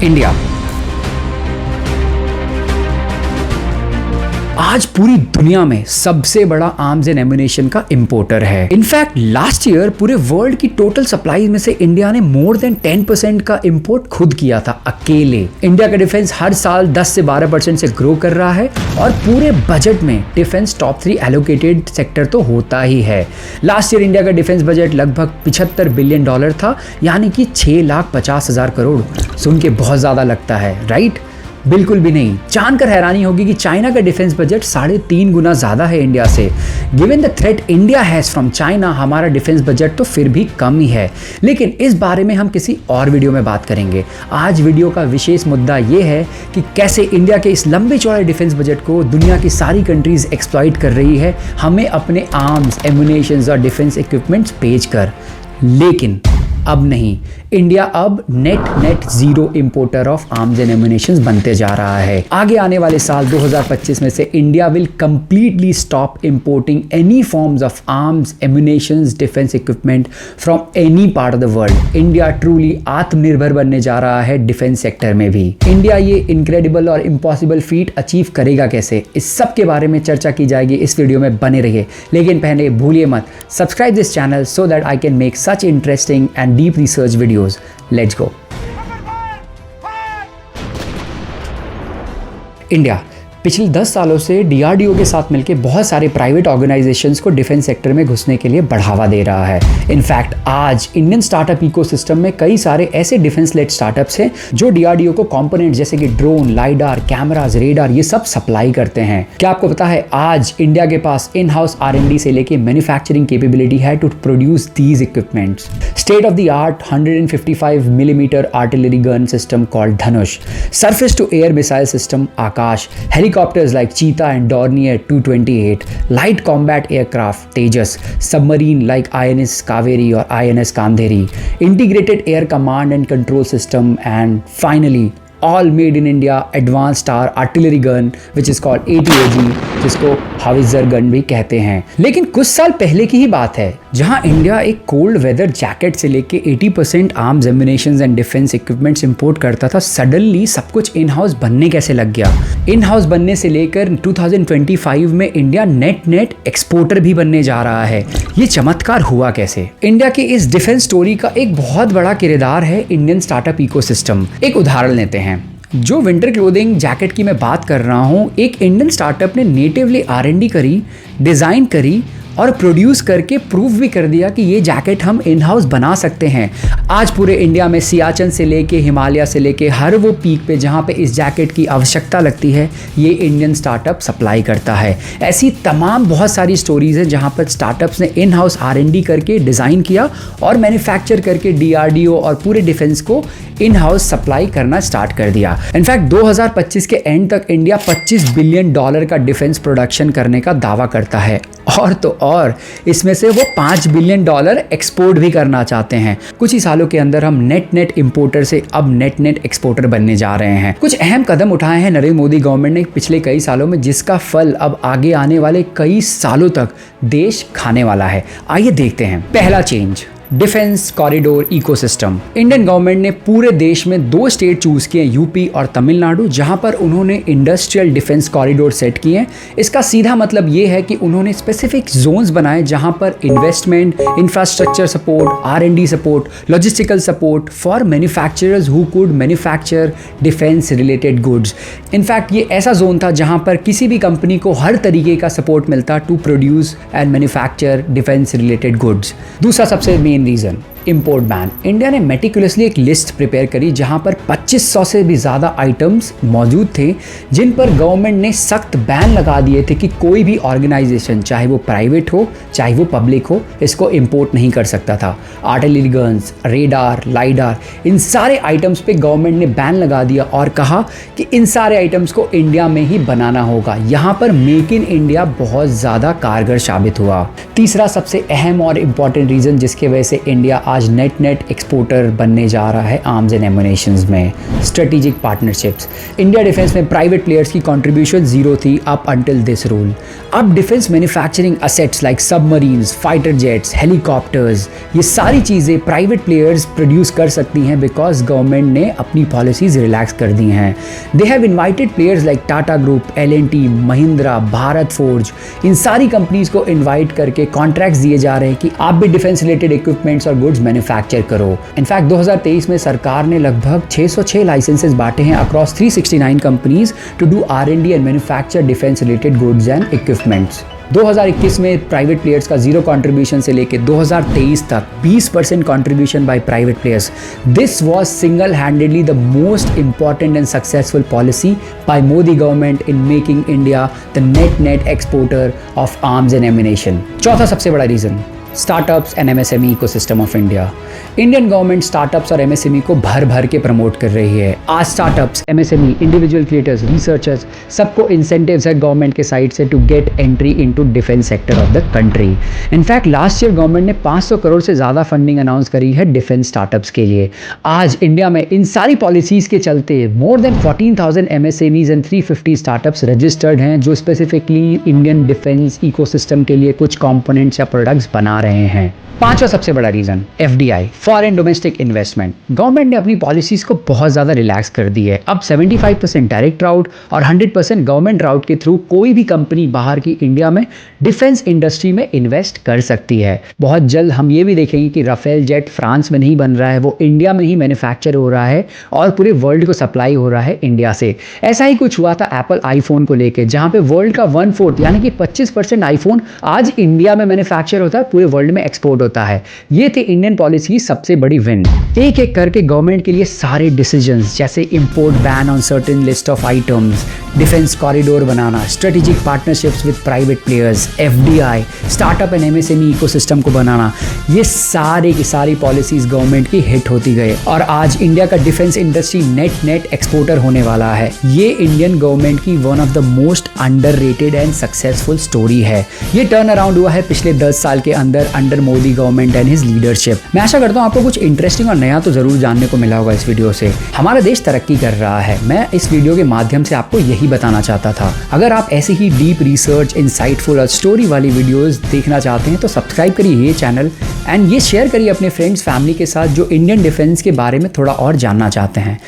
India आज पूरी दुनिया में सबसे बड़ा आर्म्स एंड एम्युनिशन का इंपोर्टर है। इनफैक्ट लास्ट ईयर पूरे वर्ल्ड की टोटल सप्लाई में से इंडिया ने मोर देन 10% का इंपोर्ट खुद किया था अकेले। इंडिया का डिफेंस हर साल 10 से 12% से ग्रो कर रहा है और पूरे बजट में डिफेंस टॉप 3 एलोकेटेड सेक्टर तो होता ही है। लास्ट ईयर इंडिया का डिफेंस बजट लगभग $75 बिलियन था, यानी कि 6,50,000 करोड़। सुन के बहुत ज्यादा लगता है, राइट? बिल्कुल भी नहीं। जानकर हैरानी होगी कि चाइना का डिफेंस बजट 3.5 गुना ज्यादा है इंडिया से। Given the threat India has from China, हमारा डिफेंस बजट तो फिर भी कम ही है। लेकिन इस बारे में हम किसी और वीडियो में बात करेंगे। आज वीडियो का विशेष मुद्दा ये है कि कैसे इंडिया के इस लंबे चौड़े डिफेंस बजट को दुनिया की सारी कंट्रीज एक्सप्लॉइट कर रही है, हमें अपने आर्म्स, एम्युनिशंस और डिफेंस इक्विपमेंट्स बेच कर। लेकिन अब नहीं, इंडिया अब net zero importer of arms and ammunitions बनते जा रहा है। आगे आने वाले साल 2025 में से India will completely stop importing any forms of arms, ammunitions, defence equipment from any part of the world. India truly आत्मनिर्भर बनने जा रहा है डिफेंस सेक्टर में भी। इंडिया ये इनक्रेडिबल और इम्पॉसिबल फीट अचीव करेगा कैसे, इस सब के बारे में चर्चा की जाएगी। इस वीडियो में बने रहिए, लेकिन पहले भूलिए मत subscribe this channel so that I can make such interesting and deep research videos. Let's go. India पिछले 10 सालों से DRDO के साथ मिलकर बहुत सारे प्राइवेट ऑर्गेनाइजेशंस को डिफेंस सेक्टर में घुसने के लिए बढ़ावा दे रहा है। इनफैक्ट आज इंडियन स्टार्टअप इकोसिस्टम में कई सारे ऐसे डिफेंस लेड स्टार्टअप्स हैं जो DRDO को कंपोनेंट जैसे कि ड्रोन, लाइडार, कैमराज, रेडार ये सब सप्लाई करते हैं। क्या आपको पता है आज इंडिया के पास इन हाउस R&D से लेके मैन्युफैक्चरिंग कैपेबिलिटी है to produce these equipments. State of the art 155 millimetre artillery gun system called Dhanush, surface to air missile system Akash, helicopters like Cheetah and Dornier 228, light combat aircraft Tejas, submarine like INS Kaveri or INS Kandheri, integrated air command and control system, and finally all made in India advanced star artillery gun which is called ATAG, जिसको हाविजर gun भी कहते हैं। लेकिन कुछ साल पहले की ही बात है जहां इंडिया एक कोल्ड वेदर जैकेट से लेके 80% arms, ammunitions and defence equipments import करता था। सडनली सब कुछ इन हाउस बनने कैसे लग गया? इन हाउस बनने से लेकर 2025 में इंडिया नेट एक्सपोर्टर भी बनने जा रहा है। ये चमत्कार हुआ कैसे? इंडिया की इस डिफेंस स्टोरी का एक बहुत बड़ा किरदार है इंडियन स्टार्टअप इकोसिस्टम। एक उदाहरण लेते हैं। जो विंटर क्लोथिंग जैकेट की मैं बात कर रहा हूँ, एक इंडियन स्टार्टअप ने नेटिवली R&D करी, डिज़ाइन करी और प्रोड्यूस करके प्रूव भी कर दिया कि ये जैकेट हम इन हाउस बना सकते हैं। आज पूरे इंडिया में सियाचन से लेके हिमालय से लेके हर वो पीक पे जहाँ पे इस जैकेट की आवश्यकता लगती है, ये इंडियन स्टार्टअप सप्लाई करता है। ऐसी तमाम बहुत सारी स्टोरीज हैं जहाँ पर स्टार्टअप्स ने इन हाउस R&D करके डिज़ाइन किया और मैन्युफैक्चर करके DRDO और पूरे डिफेंस को इन हाउस सप्लाई करना स्टार्ट कर दिया। इनफैक्ट 2025 के एंड तक इंडिया $25 बिलियन का डिफेंस प्रोडक्शन करने का दावा करता है और तो और इसमें से वो $5 बिलियन एक्सपोर्ट भी करना चाहते हैं। कुछ ही सालों के अंदर हम नेट इंपोर्टर से अब नेट एक्सपोर्टर बनने जा रहे हैं। कुछ अहम कदम उठाए हैं नरेंद्र मोदी गवर्नमेंट ने पिछले कई सालों में, जिसका फल अब आगे आने वाले कई सालों तक देश खाने वाला है। आइए देखते हैं। पहला change, defence corridor ecosystem. Indian government ने पूरे देश में 2 स्टेट चूज किए, यूपी और तमिलनाडु, जहां पर उन्होंने इंडस्ट्रियल डिफेंस कॉरिडोर सेट किए। इसका सीधा मतलब ये है कि उन्होंने स्पेसिफिक जोन्स बनाए जहां पर investment, infrastructure support, R&D support, logistical support for manufacturers who could manufacture defence related goods. In fact ये ऐसा जोन था जहां पर किसी भी कंपनी को हर तरीके का सपोर्ट मिलता to produce and manufacture defence related goods. दूसरा सबसे main reason, import ban. India ने मेटिकुलसली एक लिस्ट प्रिपेयर करी जहां पर 2500 से भी ज़्यादा आइटम्स मौजूद थे जिन पर गवर्नमेंट ने सख्त बैन लगा दिए थे कि कोई भी ऑर्गेनाइजेशन, चाहे वो प्राइवेट हो चाहे वो पब्लिक हो, इसको इंपोर्ट नहीं कर सकता था। आर्टिलरी गन्स, रेडार, लाइडार, इन सारे आइटम्स पे गवर्नमेंट ने बैन लगा दिया और कहा कि इन सारे आइटम्स को इंडिया में ही बनाना होगा। यहाँ पर मेक इन इंडिया बहुत ज़्यादा कारगर साबित हुआ। तीसरा सबसे अहम और इम्पॉर्टेंट रीज़न जिसकी वजह से इंडिया आज नेट एक्सपोर्टर बनने जा रहा है आर्म्स एंड एमुनेशंस में। स्ट्रेटेजिक पार्टनरशिप्स, इंडिया डिफेंस में प्राइवेट प्लेयर्स की कंट्रीब्यूशन जीरो थी अप अंटिल दिस रूल। अब defence manufacturing assets like submarines, fighter jets, helicopters, ये सारी चीज़ें प्राइवेट प्लेयर्स प्रोड्यूस कर सकती हैं बिकॉज गवर्नमेंट ने अपनी पॉलिसीज रिलैक्स कर दी हैं। They have invited players like Tata group, L&T, Mahindra, Bharat Forge, इन सारी कंपनीज को इन्वाइट करके कॉन्ट्रैक्ट्स दिए जा रहे हैं कि आप भी डिफेंस रिलेटेड इक्विपमेंट्स और गुड्स मैन्युफैक्चर करो। इनफैक्ट 2023 में सरकार ने लगभग 606 लाइसेंसेस बांटे हैं across 369 companies to do R&D and manufacture defence related goods and equipments. 2021 में प्राइवेट प्लेयर्स का जीरो कंट्रीब्यूशन से लेके 2023 तक 20% contribution by private players. This was single handedly the most important and successful policy by Modi government in making India the net exporter of arms and ammunition. चौथा सबसे बड़ा reason, startups and MSME ecosystem of India. Indian government startups और MSME को भर के promote कर रही है। आज startups, MSME, individual creators, researchers, सबको इंसेंटिव्स है गवर्नमेंट के साइड से to get entry into defence sector of the country. In fact last year government ने 500 करोड़ से ज़्यादा फंडिंग अनाउंस करी है डिफेंस स्टार्टअप्स के लिए। आज इंडिया में इन सारी पॉलिसीज़ के चलते more than 14,000 MSMEs and 350 startups registered हैं जो स्पेसिफिकली इंडियन डिफेंस इकोसिस्टम के लिए कुछ कंपोनेंट्स या प्रोडक्ट्स बना रहे हैं। पांचवा सबसे बड़ा reason, FDI, foreign domestic investment. Government ने अपनी पॉलिसीज को बहुत ज़्यादा रिलैक्स कर दी है। अब 75% डायरेक्ट राउट और 100% गवर्नमेंट राउट के थ्रू कोई भी कंपनी बाहर की इंडिया में डिफेंस इंडस्ट्री में इन्वेस्ट कर सकती है। बहुत जल्द हम ये भी देखेंगे कि राफेल जेट फ्रांस में नहीं बन रहा है, वो इंडिया में ही मैन्युफैक्चर हो रहा है और पूरे वर्ल्ड को सप्लाई हो रहा है इंडिया से। ऐसा ही कुछ हुआ था एप्पल आईफोन को लेकर, जहाँ पे वर्ल्ड का 1/4 यानी कि 25% आईफोन आज इंडिया में मैन्युफैक्चर होता है, पूरे वर्ल्ड में एक्सपोर्ट होता है। ये थे इंडियन पॉलिसी की सबसे बड़ी विन। एक एक करके गवर्नमेंट के लिए सारे डिसीजंस जैसे import ban on certain list of items, defence corridor banana, strategic partnerships with private players, FDI, startup and MSME ecosystem को बनाना, ये सारे की सारी पॉलिसीज गवर्नमेंट की हिट होती गई और आज इंडिया का डिफेंस इंडस्ट्री नेट एक्सपोर्टर होने वाला है। ये इंडियन गवर्नमेंट की one of the most underrated and successful story है। ये टर्न अराउंड हुआ है पिछले 10 साल के अंदर under Modi government and his leadership. मैं आशा करता हूँ आपको कुछ इंटरेस्टिंग और नया तो जरूर जानने को मिला होगा इस वीडियो से। हमारा देश तरक्की कर रहा है, मैं इस वीडियो के माध्यम से आपको यही बताना चाहता था। अगर आप ऐसे ही डीप रिसर्च, इंसाइटफुल और स्टोरी वाली वीडियोस देखना चाहते हैं तो सब्सक्राइब करिए ये चैनल एंड ये शेयर करिए अपने फ्रेंड्स, फैमिली के साथ जो इंडियन डिफेंस के बारे में थोड़ा और जानना चाहते हैं।